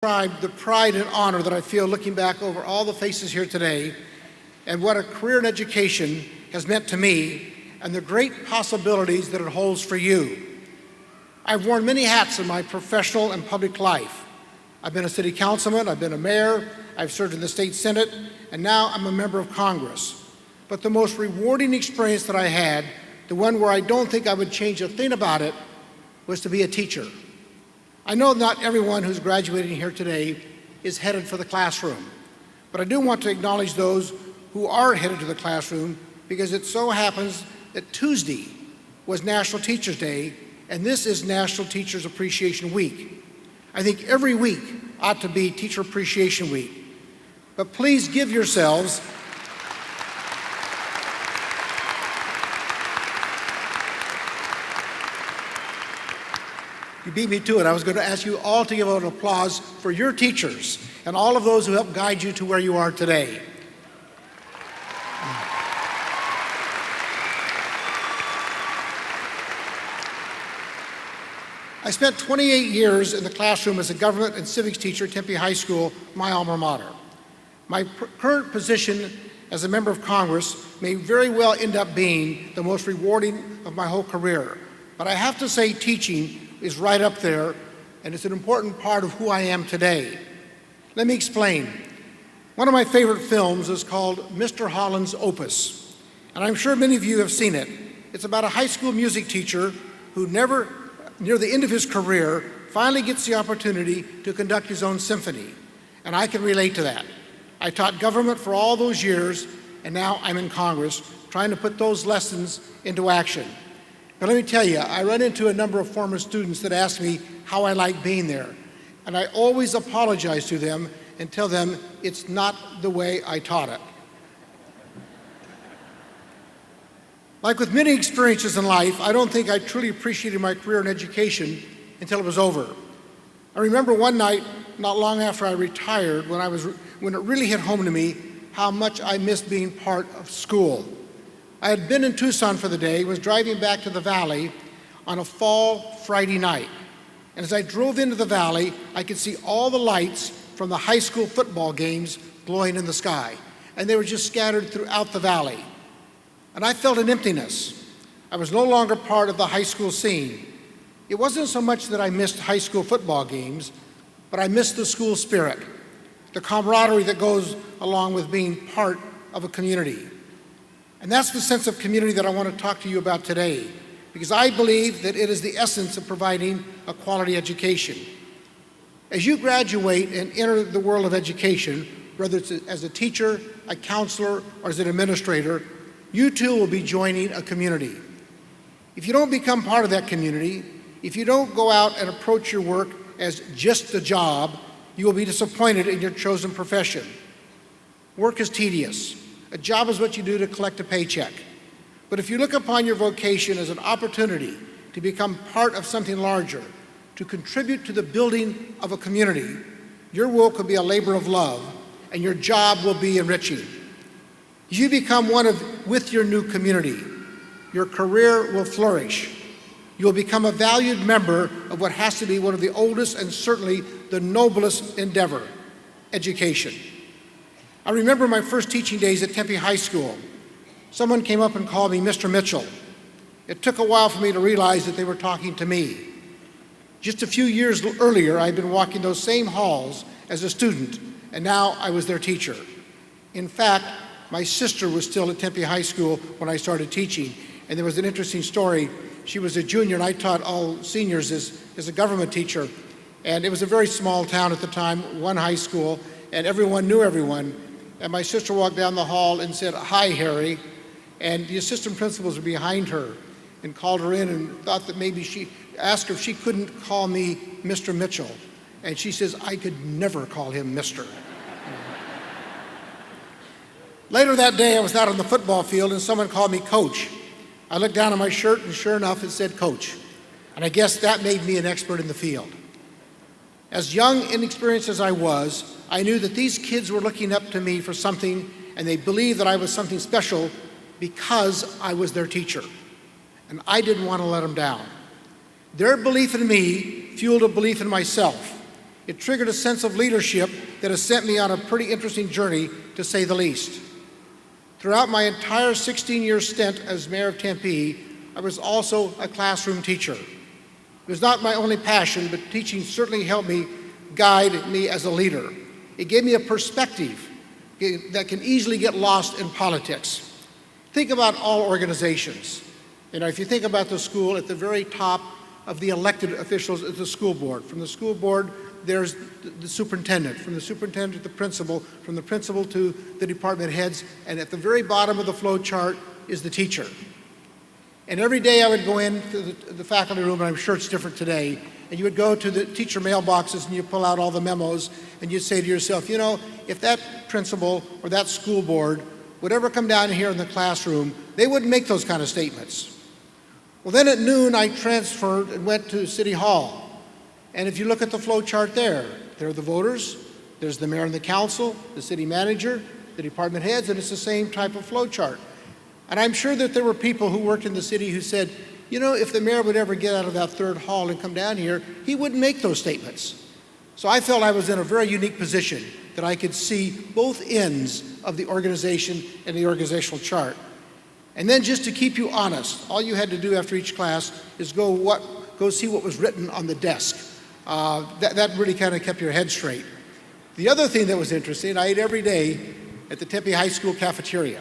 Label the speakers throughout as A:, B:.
A: describe the pride and honor that I feel looking back over all the faces here today and what a career in education has meant to me and the great possibilities that it holds for you. I've worn many hats in my professional and public life. I've been a city councilman, I've been a mayor, I've served in the state senate, and now I'm a member of Congress. But the most rewarding experience that I had, the one where I don't think I would change a thing about it, was to be a teacher. I know not everyone who's graduating here today is headed for the classroom, but I do want to acknowledge those who are headed to the classroom because it so happens that Tuesday was National Teachers Day, and this is National Teachers Appreciation Week. I think every week ought to be Teacher Appreciation Week. But please give yourselves You beat me to it. I was going to ask you all to give an applause for your teachers and all of those who helped guide you to where you are today. I spent 28 years in the classroom as a government and civics teacher at Tempe High School, my alma mater. My current position as a member of Congress may very well end up being the most rewarding of my whole career. But I have to say teaching is right up there, and it's an important part of who I am today. Let me explain. One of my favorite films is called Mr. Holland's Opus, and I'm sure many of you have seen it. It's about a high school music teacher who near the end of his career, finally gets the opportunity to conduct his own symphony, and I can relate to that. I taught government for all those years, and now I'm in Congress trying to put those lessons into action. But let me tell you, I run into a number of former students that ask me how I like being there. And I always apologize to them and tell them it's not the way I taught it. Like with many experiences in life, I don't think I truly appreciated my career in education until it was over. I remember one night, not long after I retired, when it really hit home to me how much I missed being part of school. I had been in Tucson for the day, was driving back to the valley on a fall Friday night. And as I drove into the valley, I could see all the lights from the high school football games glowing in the sky. And they were just scattered throughout the valley. And I felt an emptiness. I was no longer part of the high school scene. It wasn't so much that I missed high school football games, but I missed the school spirit, the camaraderie that goes along with being part of a community. And that's the sense of community that I want to talk to you about today, because I believe that it is the essence of providing a quality education. As you graduate and enter the world of education, whether it's as a teacher, a counselor, or as an administrator, you too will be joining a community. If you don't become part of that community, if you don't go out and approach your work as just a job, you will be disappointed in your chosen profession. Work is tedious. A job is what you do to collect a paycheck. But if you look upon your vocation as an opportunity to become part of something larger, to contribute to the building of a community, your work will be a labor of love, and your job will be enriching. If you become with your new community, your career will flourish. You will become a valued member of what has to be one of the oldest and certainly the noblest endeavor, education. I remember my first teaching days at Tempe High School. Someone came up and called me Mr. Mitchell. It took a while for me to realize that they were talking to me. Just a few years earlier, I'd been walking those same halls as a student, and now I was their teacher. In fact, my sister was still at Tempe High School when I started teaching, and there was an interesting story. She was a junior, and I taught all seniors as a government teacher, and it was a very small town at the time, one high school, and everyone knew everyone. And my sister walked down the hall and said, "Hi, Harry." And the assistant principals were behind her and called her in and thought that maybe she asked her if she couldn't call me Mr. Mitchell. And she says, "I could never call him Mr." Later that day, I was out on the football field and someone called me Coach. I looked down at my shirt and sure enough, it said Coach. And I guess that made me an expert in the field. As young and inexperienced as I was, I knew that these kids were looking up to me for something, and they believed that I was something special because I was their teacher. And I didn't want to let them down. Their belief in me fueled a belief in myself. It triggered a sense of leadership that has sent me on a pretty interesting journey, to say the least. Throughout my entire 16-year stint as mayor of Tempe, I was also a classroom teacher. It was not my only passion, but teaching certainly helped me guide me as a leader. It gave me a perspective that can easily get lost in politics. Think about all organizations. If you think about the school, at the very top of the elected officials is the school board. From the school board, there's the superintendent. From the superintendent to the principal, from the principal to the department heads, and at the very bottom of the flow chart is the teacher. And every day I would go into the faculty room, and I'm sure it's different today, and you would go to the teacher mailboxes and you pull out all the memos, and you'd say to yourself, if that principal or that school board would ever come down here in the classroom, they wouldn't make those kind of statements. Well, then at noon, I transferred and went to City Hall. And if you look at the flow chart there are the voters, there's the mayor and the council, the city manager, the department heads, and it's the same type of flow chart. And I'm sure that there were people who worked in the city who said, if the mayor would ever get out of that third hall and come down here, he wouldn't make those statements. So I felt I was in a very unique position, that I could see both ends of the organization and the organizational chart. And then, just to keep you honest, all you had to do after each class is go see what was written on the desk. That really kind of kept your head straight. The other thing that was interesting, I ate every day at the Tempe High School cafeteria.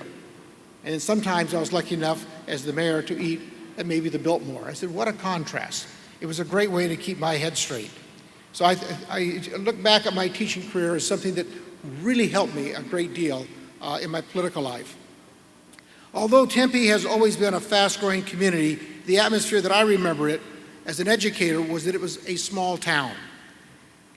A: And then sometimes I was lucky enough as the mayor to eat at maybe the Biltmore. I said, what a contrast. It was a great way to keep my head straight. So I look back at my teaching career as something that really helped me a great deal in my political life. Although Tempe has always been a fast-growing community, the atmosphere that I remember it as an educator was that it was a small town.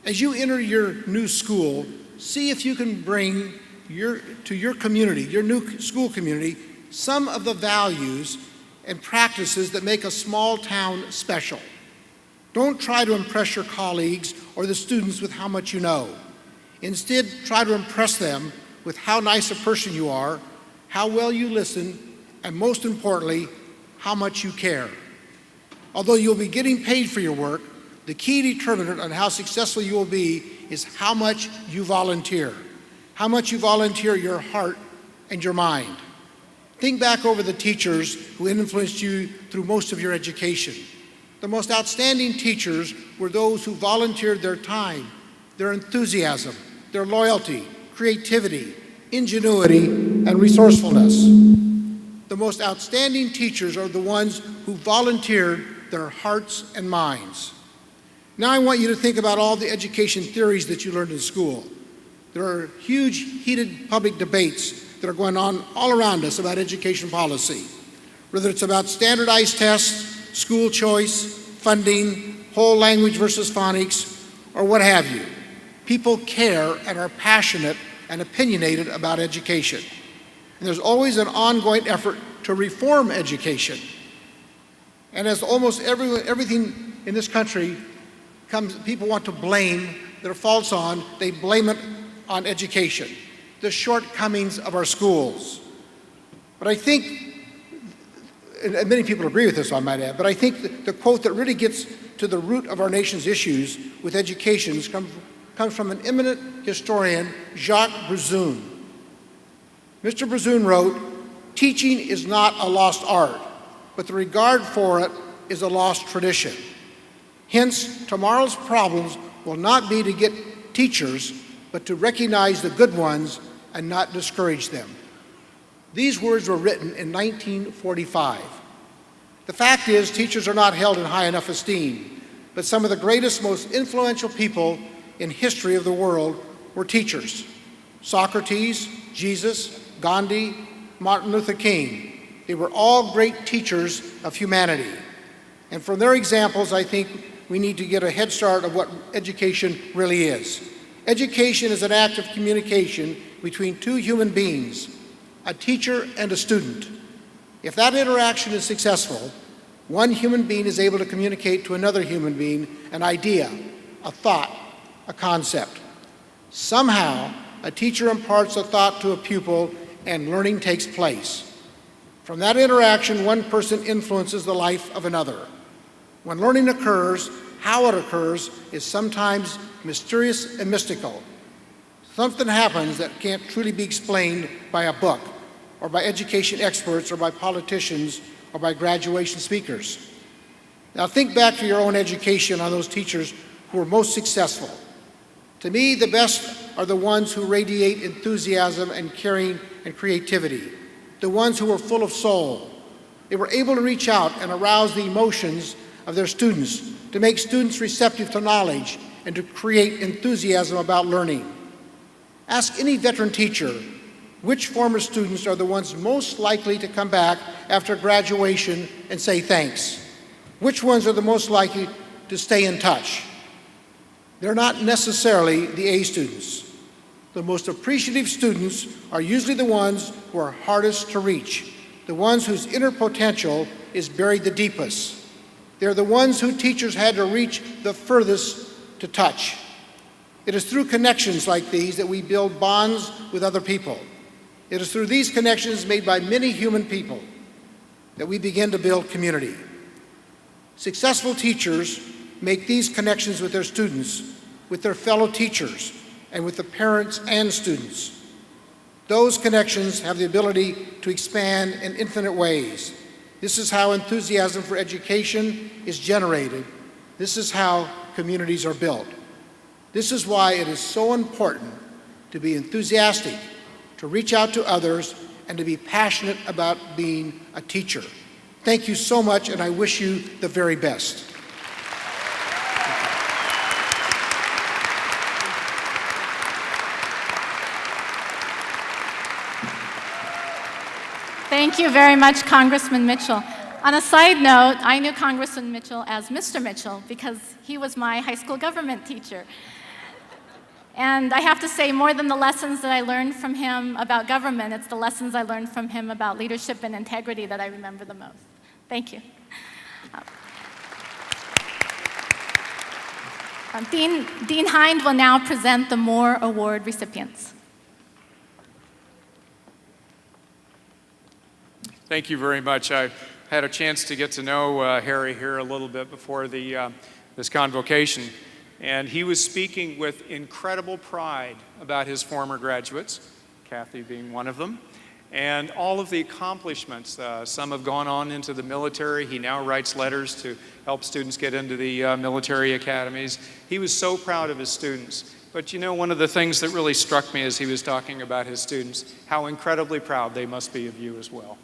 A: As you enter your new school, see if you can bring to your community, your new school community, some of the values and practices that make a small town special. Don't try to impress your colleagues or the students with how much you know. Instead, try to impress them with how nice a person you are, how well you listen, and most importantly, how much you care. Although you'll be getting paid for your work, the key determinant on how successful you will be is how much you volunteer. How much you volunteer your heart and your mind. Think back over the teachers who influenced you through most of your education. The most outstanding teachers were those who volunteered their time, their enthusiasm, their loyalty, creativity, ingenuity, and resourcefulness. The most outstanding teachers are the ones who volunteered their hearts and minds. Now I want you to think about all the education theories that you learned in school. There are huge, heated public debates that are going on all around us about education policy, whether it's about standardized tests, school choice, funding, whole language versus phonics, or what have you. People care and are passionate and opinionated about education. And there's always an ongoing effort to reform education. And as almost everything in this country people want to blame their faults on, they blame it on education, the shortcomings of our schools. But I think, and many people agree with this, I might add, but I think the quote that really gets to the root of our nation's issues with education comes from an eminent historian, Jacques Brazun. Mr. Brazun wrote, "Teaching is not a lost art, but the regard for it is a lost tradition. Hence, tomorrow's problems will not be to get teachers, but to recognize the good ones and not discourage them." These words were written in 1945. The fact is, teachers are not held in high enough esteem, but some of the greatest, most influential people in history of the world were teachers. Socrates, Jesus, Gandhi, Martin Luther King. They were all great teachers of humanity. And from their examples, I think we need to get a head start of what education really is. Education is an act of communication between two human beings, a teacher and a student. If that interaction is successful, one human being is able to communicate to another human being an idea, a thought, a concept. Somehow, a teacher imparts a thought to a pupil and learning takes place. From that interaction, one person influences the life of another. When learning occurs, how it occurs is sometimes mysterious and mystical. Something happens that can't truly be explained by a book, or by education experts, or by politicians, or by graduation speakers. Now think back to your own education on those teachers who were most successful. To me, the best are the ones who radiate enthusiasm and caring and creativity, the ones who were full of soul. They were able to reach out and arouse the emotions of their students, to make students receptive to knowledge, and to create enthusiasm about learning. Ask any veteran teacher, which former students are the ones most likely to come back after graduation and say thanks? Which ones are the most likely to stay in touch? They're not necessarily the A students. The most appreciative students are usually the ones who are hardest to reach, the ones whose inner potential is buried the deepest. They're the ones who teachers had to reach the furthest to touch. It is through connections like these that we build bonds with other people. It is through these connections made by many human people that we begin to build community. Successful teachers make these connections with their students, with their fellow teachers, and with the parents and students. Those connections have the ability to expand in infinite ways. This is how enthusiasm for education is generated. This is how communities are built. This is why it is so important to be enthusiastic, to reach out to others, and to be passionate about being a teacher. Thank you so much, and I wish you the very best.
B: Thank you very much, Congressman Mitchell. On a side note, I knew Congressman Mitchell as Mr. Mitchell because he was my high school government teacher. And I have to say, more than the lessons that I learned from him about government, it's the lessons I learned from him about leadership and integrity that I remember the most. Thank you. Dean Hind will now present the Moore Award recipients.
C: Thank you very much. I had a chance to get to know Harry here a little bit before this convocation, and he was speaking with incredible pride about his former graduates, Kathy being one of them, and all of the accomplishments. Some have gone on into the military. He now writes letters to help students get into the military academies. He was so proud of his students. But you know, one of the things that really struck me as he was talking about his students, how incredibly proud they must be of you as well.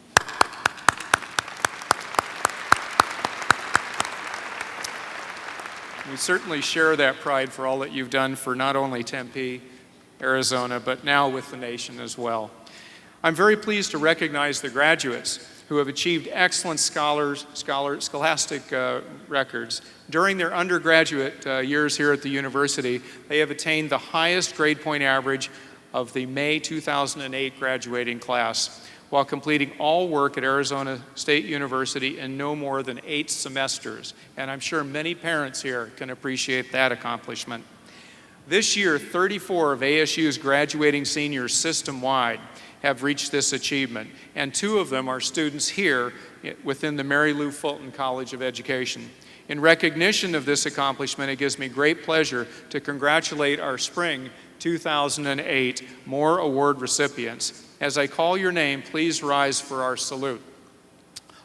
C: We certainly share that pride for all that you've done for not only Tempe, Arizona, but now with the nation as well. I'm very pleased to recognize the graduates who have achieved excellent scholastic records. During their undergraduate years here at the university, they have attained the highest grade point average of the May 2008 graduating class, while completing all work at Arizona State University in no more than 8 semesters. And I'm sure many parents here can appreciate that accomplishment. This year, 34 of ASU's graduating seniors system-wide have reached this achievement, and 2 of them are students here within the Mary Lou Fulton College of Education. In recognition of this accomplishment, it gives me great pleasure to congratulate our spring 2008 Moore Award recipients. As I call your name, please rise for our salute.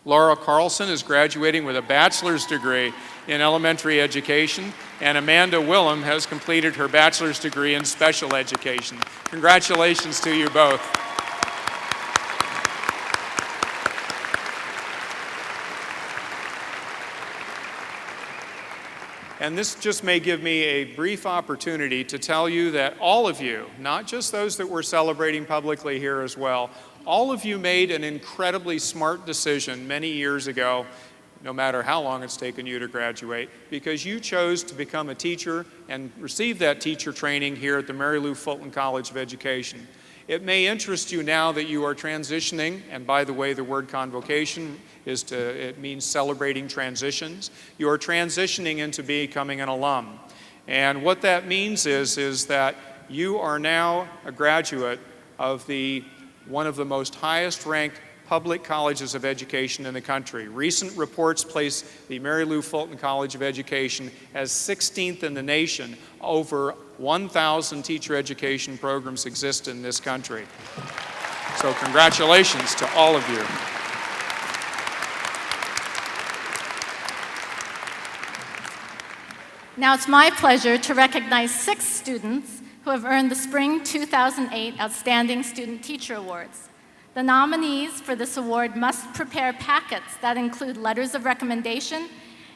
C: Laura Carlson is graduating with a bachelor's degree in elementary education, and Amanda Willem has completed her bachelor's degree in special education. Congratulations to you both. And this just may give me a brief opportunity to tell you that all of you, not just those that we're celebrating publicly here as well, all of you made an incredibly smart decision many years ago, no matter how long it's taken you to graduate, because you chose to become a teacher and receive that teacher training here at the Mary Lou Fulton College of Education. It may interest you now that you are transitioning, and by the way, the word convocation it means celebrating transitions. You are transitioning into becoming an alum. And what that means is that you are now a graduate of one of the most highest ranked public colleges of education in the country. Recent reports place the Mary Lou Fulton College of Education as 16th in the nation. Over 1,000 teacher education programs exist in this country. So congratulations to all of you.
B: Now it's my pleasure to recognize 6 students who have earned the Spring 2008 Outstanding Student Teacher Awards. The nominees for this award must prepare packets that include letters of recommendation,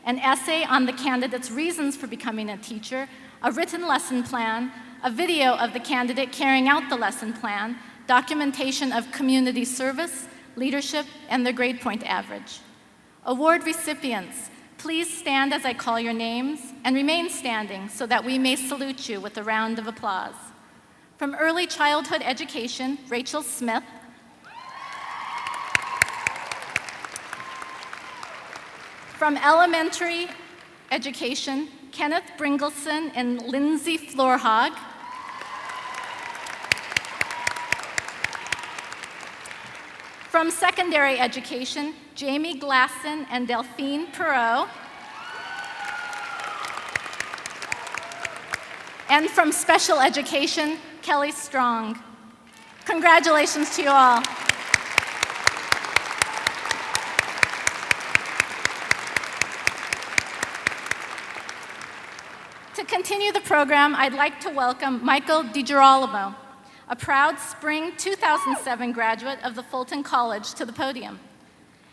B: an essay on the candidate's reasons for becoming a teacher, a written lesson plan, a video of the candidate carrying out the lesson plan, documentation of community service, leadership, and their grade point average. Award recipients, please stand as I call your names and remain standing so that we may salute you with a round of applause. From Early Childhood Education, Rachel Smith. From Elementary Education, Kenneth Bringleson and Lindsay Florhog. From Secondary Education, Jamie Glasson and Delphine Perot. And from Special Education, Kelly Strong. Congratulations to you all. To continue the program, I'd like to welcome Michael DiGirolamo, a proud Spring 2007 graduate of the Fulton College, to the podium.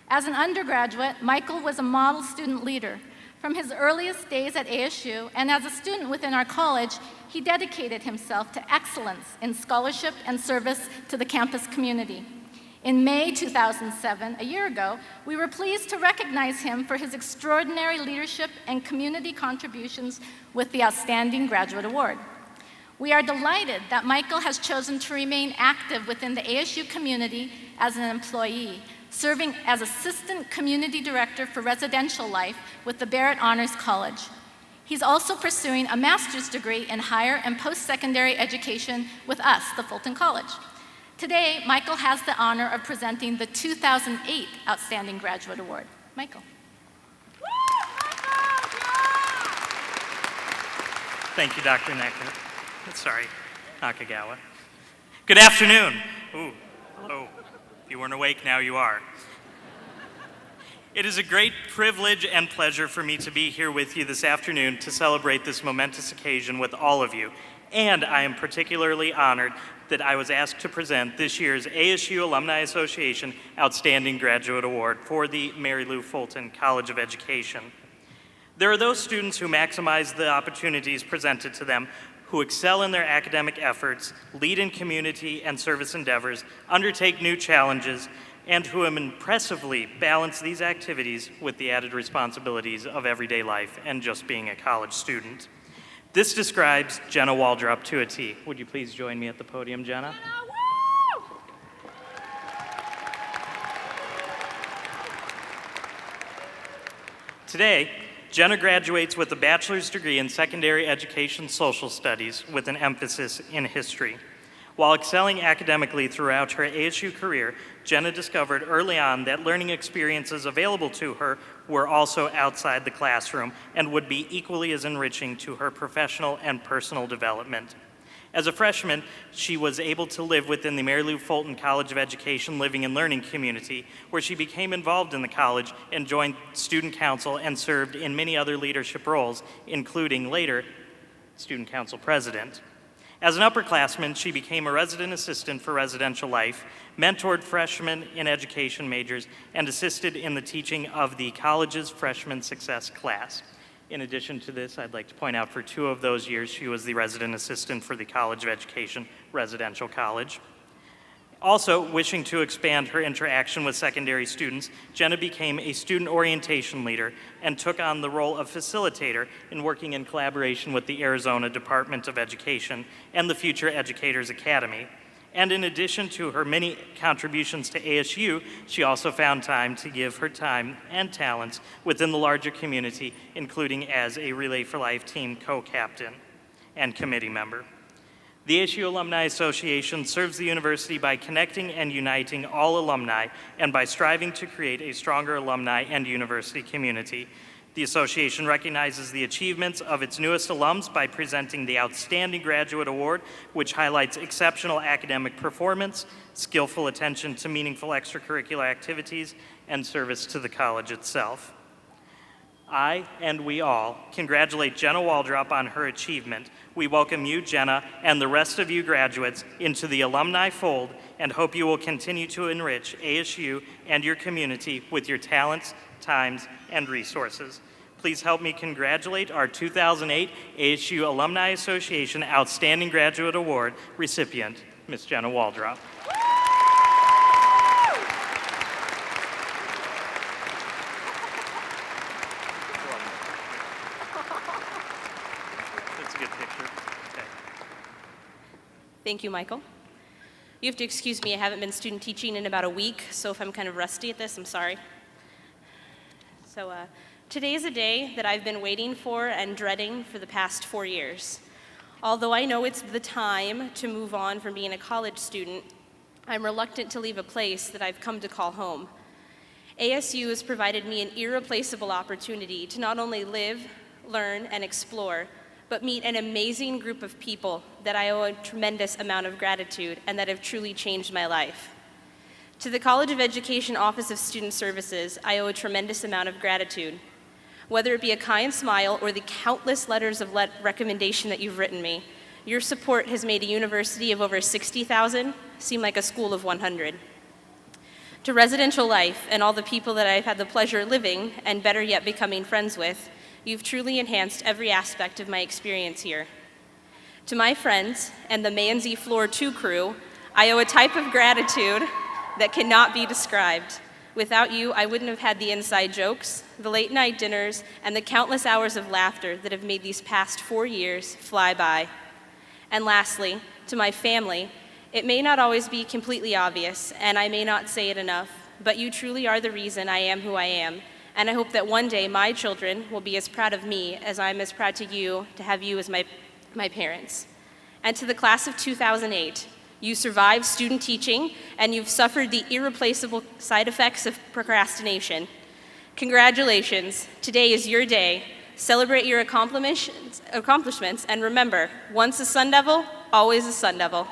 B: As an undergraduate, Michael was a model student leader. From his earliest days at ASU and as a student within our college, he dedicated himself to excellence in scholarship and service to the campus community. In May 2007, a year ago, we were pleased to recognize him for his extraordinary leadership and community contributions with the Outstanding Graduate Award. We are delighted that Michael has chosen to remain active within the ASU community as an employee, serving as Assistant Community Director for Residential Life with the Barrett Honors College. He's also pursuing a master's degree in higher and post-secondary education with us, the Fulton College. Today, Michael has the honor of presenting the 2008 Outstanding Graduate Award. Michael.
D: Thank you, Dr. Nakagawa. Good afternoon. If you weren't awake, now you are. It is a great privilege and pleasure for me to be here with you this afternoon to celebrate this momentous occasion with all of you. And I am particularly honored that I was asked to present this year's ASU Alumni Association Outstanding Graduate Award for the Mary Lou Fulton College of Education. There are those students who maximize the opportunities presented to them, who excel in their academic efforts, lead in community and service endeavors, undertake new challenges, and who impressively balance these activities with the added responsibilities of everyday life and just being a college student. This describes Jenna Waldrop to a T. Would you please join me at the podium, Jenna? Today, Jenna graduates with a bachelor's degree in secondary education social studies with an emphasis in history. While excelling academically throughout her ASU career, Jenna discovered early on that learning experiences available to her were also outside the classroom and would be equally as enriching to her professional and personal development. As a freshman, she was able to live within the Mary Lou Fulton College of Education Living and Learning community, where she became involved in the college and joined student council and served in many other leadership roles, including later student council president. As an upperclassman, she became a resident assistant for Residential Life, mentored freshmen in education majors, and assisted in the teaching of the college's freshman success class. In addition to this, I'd like to point out for 2 of those years, she was the resident assistant for the College of Education Residential College. Also, wishing to expand her interaction with secondary students, Jenna became a student orientation leader and took on the role of facilitator in working in collaboration with the Arizona Department of Education and the Future Educators Academy. And in addition to her many contributions to ASU, she also found time to give her time and talents within the larger community, including as a Relay for Life team co-captain and committee member. The ASU Alumni Association serves the university by connecting and uniting all alumni and by striving to create a stronger alumni and university community. The association recognizes the achievements of its newest alums by presenting the Outstanding Graduate Award, which highlights exceptional academic performance, skillful attention to meaningful extracurricular activities, and service to the college itself. I, and we all, congratulate Jenna Waldrop on her achievement. We welcome you, Jenna, and the rest of you graduates into the alumni fold and hope you will continue to enrich ASU and your community with your talents, times, and resources. Please help me congratulate our 2008 ASU Alumni Association Outstanding Graduate Award recipient, Ms. Jenna Waldrop. That's a good picture. Okay.
E: Thank you, Michael. You have to excuse me, I haven't been student teaching in about a week, so if I'm kind of rusty at this, I'm sorry. So today is a day that I've been waiting for and dreading for the past 4 years. Although I know it's the time to move on from being a college student, I'm reluctant to leave a place that I've come to call home. ASU has provided me an irreplaceable opportunity to not only live, learn, and explore, but meet an amazing group of people that I owe a tremendous amount of gratitude and that have truly changed my life. To the College of Education Office of Student Services, I owe a tremendous amount of gratitude. Whether it be a kind smile or the countless letters of recommendation that you've written me, your support has made a university of over 60,000 seem like a school of 100. To residential life and all the people that I've had the pleasure of living, and better yet becoming friends with, you've truly enhanced every aspect of my experience here. To my friends and the Manzi Floor 2 crew, I owe a type of gratitude that cannot be described. Without you, I wouldn't have had the inside jokes, the late night dinners, and the countless hours of laughter that have made these past 4 years fly by. And lastly, to my family, it may not always be completely obvious, and I may not say it enough, but you truly are the reason I am who I am. And I hope that one day my children will be as proud of me as I'm as proud to you to have you as my parents. And to the class of 2008, you survived student teaching and you've suffered the irreplaceable side effects of procrastination. Congratulations, today is your day. Celebrate your accomplishments and remember, once a Sun Devil, always a Sun Devil.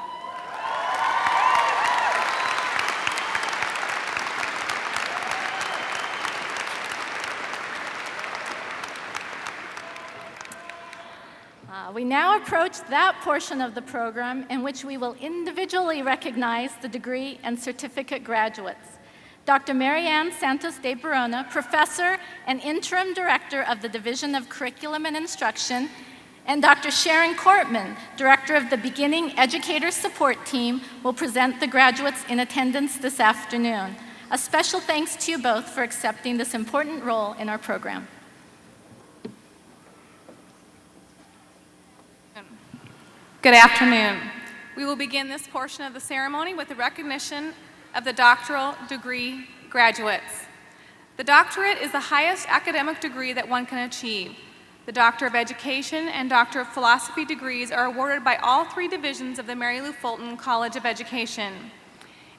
B: We now approach that portion of the program in which we will individually recognize the degree and certificate graduates. Dr. Marianne Santos de Barona, Professor and Interim Director of the Division of Curriculum and Instruction, and Dr. Sharon Cortman, Director of the Beginning Educator Support Team, will present the graduates in attendance this afternoon. A special thanks to you both for accepting this important role in our program.
F: Good afternoon. We will begin this portion of the ceremony with the recognition of the doctoral degree graduates. The doctorate is the highest academic degree that one can achieve. The Doctor of Education and Doctor of Philosophy degrees are awarded by all 3 divisions of the Mary Lou Fulton College of Education.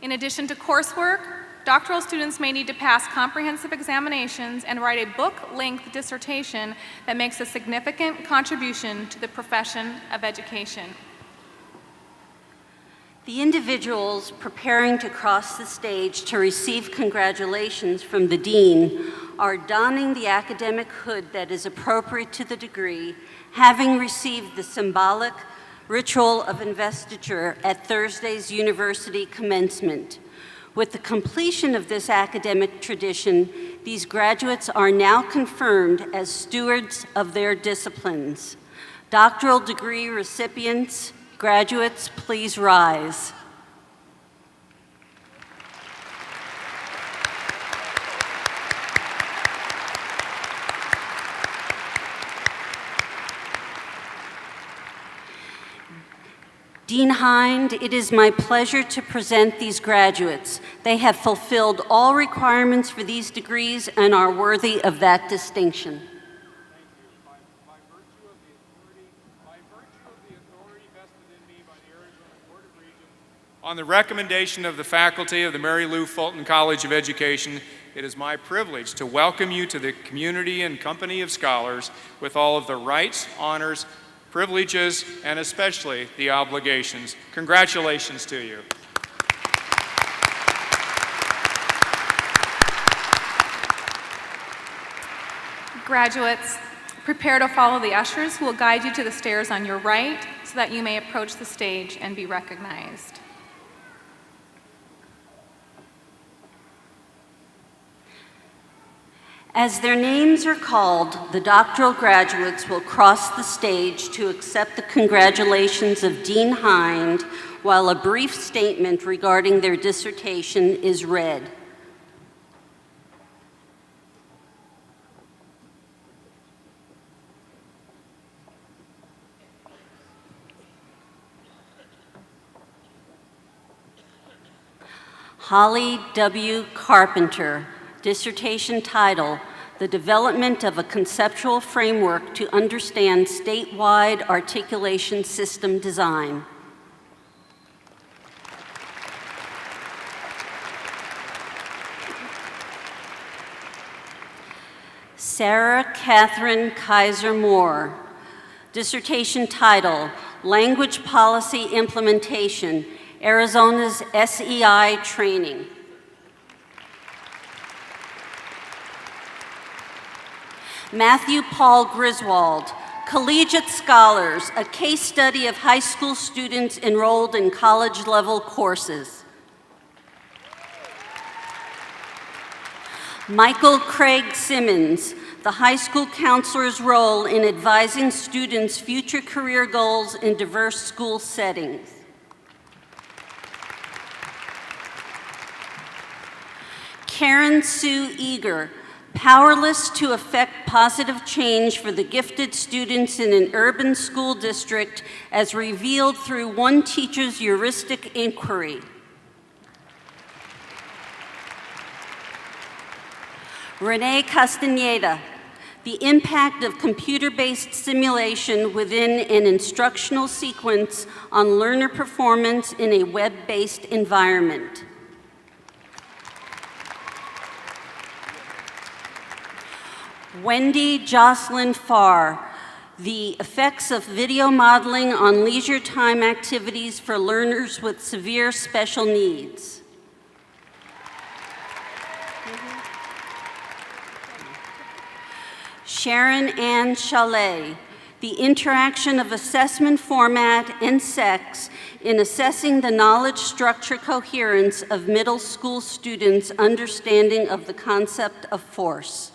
F: In addition to coursework, doctoral students may need to pass comprehensive examinations and write a book-length dissertation that makes a significant contribution to the profession of education.
G: The individuals preparing to cross the stage to receive congratulations from the Dean are donning the academic hood that is appropriate to the degree, having received the symbolic ritual of investiture at Thursday's university commencement. With the completion of this academic tradition, these graduates are now confirmed as stewards of their disciplines. Doctoral degree recipients, graduates, please rise. Dean Hind, it is my pleasure to present these graduates. They have fulfilled all requirements for these degrees and are worthy of that distinction.
C: Thank you. By virtue of the authority vested in me by the On the recommendation of the faculty of the Mary Lou Fulton College of Education, it is my privilege to welcome you to the community and company of scholars with all of the rights, honors, privileges, and especially the obligations. Congratulations to you.
F: Graduates, prepare to follow the ushers who will guide you to the stairs on your right so that you may approach the stage and be recognized.
G: As their names are called, the doctoral graduates will cross the stage to accept the congratulations of Dean Hind while a brief statement regarding their dissertation is read. Holly W. Carpenter, dissertation title, The Development of a Conceptual Framework to Understand Statewide Articulation System Design. Sarah Catherine Kaiser Moore, dissertation title, Language Policy Implementation, Arizona's SEI Training. Matthew Paul Griswold, Collegiate Scholars, a case study of high school students enrolled in college-level courses. Michael Craig Simmons, the high school counselor's role in advising students' future career goals in diverse school settings. Karen Sue Eager, powerless to effect positive change for the gifted students in an urban school district as revealed through one teacher's heuristic inquiry. Renee Castaneda, the impact of computer-based simulation within an instructional sequence on learner performance in a web-based environment. Wendy Jocelyn Farr, the effects of video modeling on leisure time activities for learners with severe special needs. Sharon Ann Chalet, the interaction of assessment format and sex in assessing the knowledge structure coherence of middle school students' understanding of the concept of force.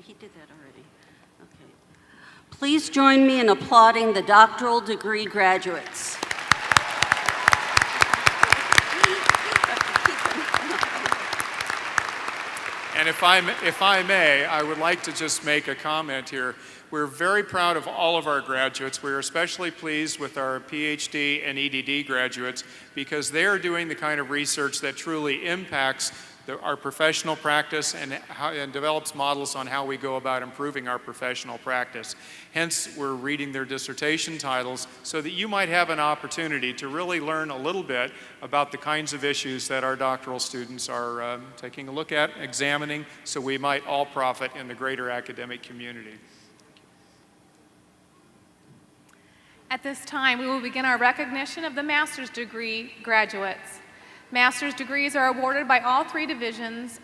G: He did that already. Okay. Please join me in applauding the doctoral degree graduates.
C: And if I may, I would like to just make a comment here. We're very proud of all of our graduates. We're especially pleased with our PhD and EDD graduates because they are doing the kind of research that truly impacts our professional practice and develops models on how we go about improving our professional practice. Hence, we're reading their dissertation titles so that you might have an opportunity to really learn a little bit about the kinds of issues that our doctoral students are taking a look at, examining, so we might all profit in the greater academic community.
F: At this time, we will begin our recognition of the master's degree graduates. Master's degrees are awarded by all three divisions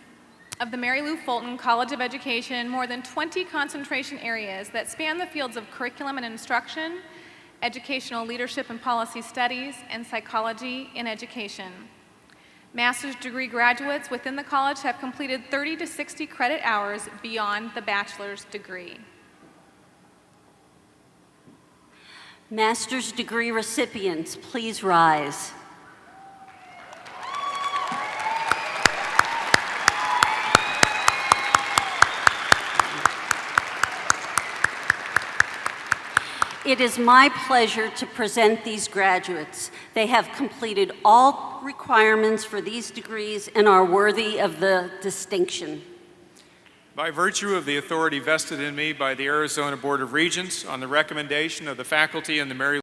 F: of the Mary Lou Fulton College of Education in more than 20 concentration areas that span the fields of curriculum and instruction, educational leadership and policy studies, and psychology in education. Master's degree graduates within the college have completed 30 to 60 credit hours beyond the bachelor's degree.
G: Master's degree recipients, please rise. It is my pleasure to present these graduates. They have completed all requirements for these degrees and are worthy of the distinction.
C: By virtue of the authority vested in me by the Arizona Board of Regents, on the recommendation of the faculty and the Mary